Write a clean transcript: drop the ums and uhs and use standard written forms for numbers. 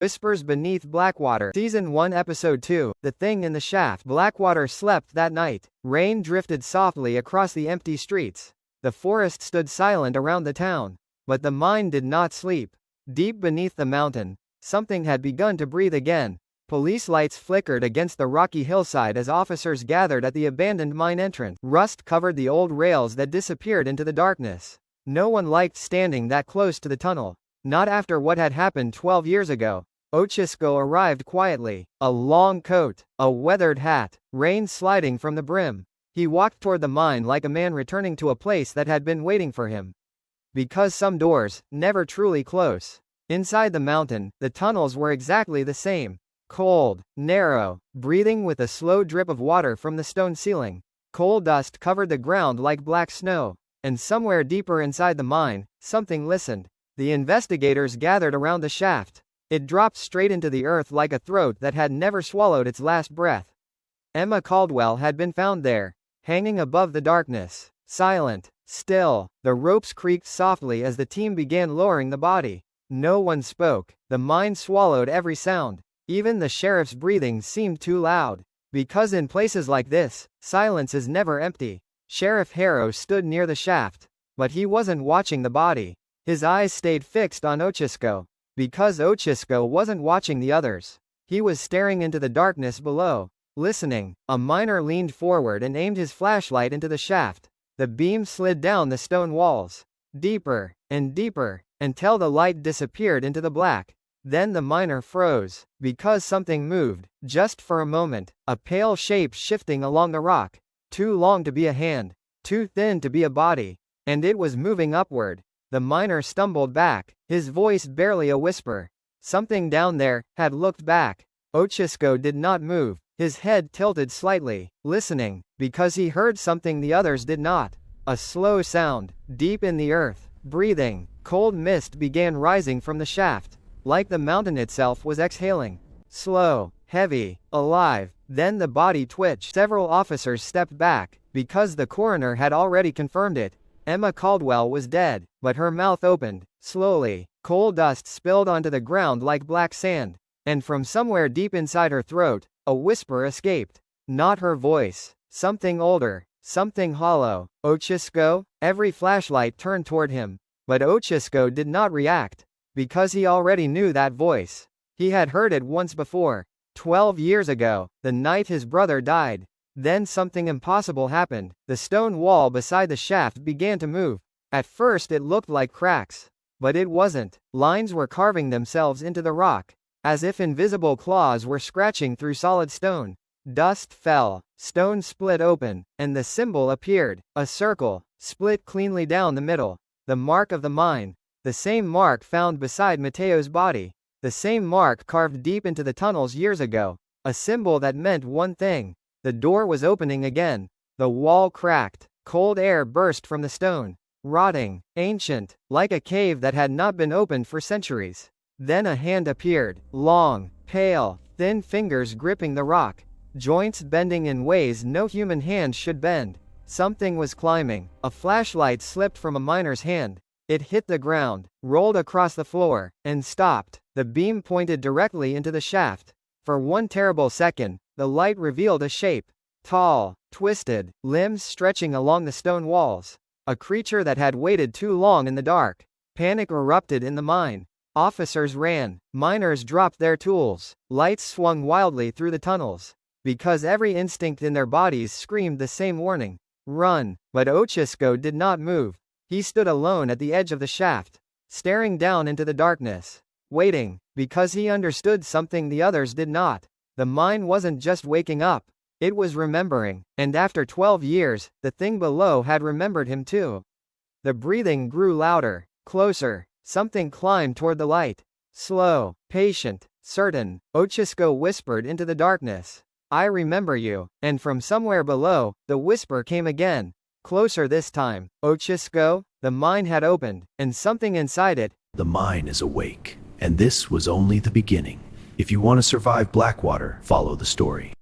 Whispers Beneath Blackwater. Season 1 Episode 2, The Thing in the Shaft. Blackwater slept that night. Rain drifted softly across the empty streets. The forest stood silent around the town. But the mine did not sleep. Deep beneath the mountain, something had begun to breathe again. Police lights flickered against the rocky hillside as officers gathered at the abandoned mine entrance. Rust covered the old rails that disappeared into the darkness. No one liked standing that close to the tunnel. Not after what had happened 12 years ago. Otchisco arrived quietly. A long coat, a weathered hat, rain sliding from the brim. He walked toward the mine like a man returning to a place that had been waiting for him. Because some doors, never truly close. Inside the mountain, the tunnels were exactly the same. Cold, narrow, breathing with a slow drip of water from the stone ceiling. Coal dust covered the ground like black snow. And somewhere deeper inside the mine, something listened. The investigators gathered around the shaft. It dropped straight into the earth like a throat that had never swallowed its last breath. Emma Caldwell had been found there, hanging above the darkness, silent, still. The ropes creaked softly as the team began lowering the body. No one spoke. The mine swallowed every sound. Even the sheriff's breathing seemed too loud. Because in places like this, silence is never empty. Sheriff Harrow stood near the shaft. But he wasn't watching the body. His eyes stayed fixed on Otchisco. Because Otchisco wasn't watching the others. He was staring into the darkness below. Listening, a miner leaned forward and aimed his flashlight into the shaft. The beam slid down the stone walls. Deeper, and deeper, until the light disappeared into the black. Then the miner froze. Because something moved, just for a moment. A pale shape shifting along the rock. Too long to be a hand. Too thin to be a body. And it was moving upward. The miner stumbled back, his voice barely a whisper. Something down there had looked back. Otchisco did not move, his head tilted slightly, listening, because he heard something the others did not. A slow sound, deep in the earth, breathing. Cold mist began rising from the shaft, like the mountain itself was exhaling. Slow, heavy, alive. Then the body twitched. Several officers stepped back, because the coroner had already confirmed it. Emma Caldwell was dead, but her mouth opened, slowly. Coal dust spilled onto the ground like black sand. And from somewhere deep inside her throat, a whisper escaped. Not her voice. Something older. Something hollow. Otchisco? Every flashlight turned toward him. But Otchisco did not react. Because he already knew that voice. He had heard it once before. 12 years ago, the night his brother died. Then something impossible happened. The stone wall beside the shaft began to move. At first it looked like cracks. But it wasn't. Lines were carving themselves into the rock, as if invisible claws were scratching through solid stone. Dust fell. Stone split open, and the symbol appeared. A circle, split cleanly down the middle. The mark of the mine. The same mark found beside Mateo's body. The same mark carved deep into the tunnels years ago. A symbol that meant one thing. The door was opening again. The wall cracked. Cold air burst from the stone. Rotting, ancient, like a cave that had not been opened for centuries. Then a hand appeared. Long, pale, thin fingers gripping the rock. Joints bending in ways no human hand should bend. Something was climbing. A flashlight slipped from a miner's hand. It hit the ground, rolled across the floor, and stopped. The beam pointed directly into the shaft. For one terrible second, the light revealed a shape. Tall, twisted, limbs stretching along the stone walls. A creature that had waited too long in the dark. Panic erupted in the mine. Officers ran. Miners dropped their tools. Lights swung wildly through the tunnels. Because every instinct in their bodies screamed the same warning. Run. But Otchisco did not move. He stood alone at the edge of the shaft, staring down into the darkness. Waiting, because he understood something the others did not. The mine wasn't just waking up. It was remembering, and after 12 years, the thing below had remembered him too. The breathing grew louder, closer. Something climbed toward the light. Slow, patient, certain. Otchisco whispered into the darkness. I remember you. And from somewhere below, the whisper came again. Closer this time. Otchisco? The mine had opened, and something inside it. The mine is awake, and this was only the beginning. If you want to survive Blackwater, follow the story.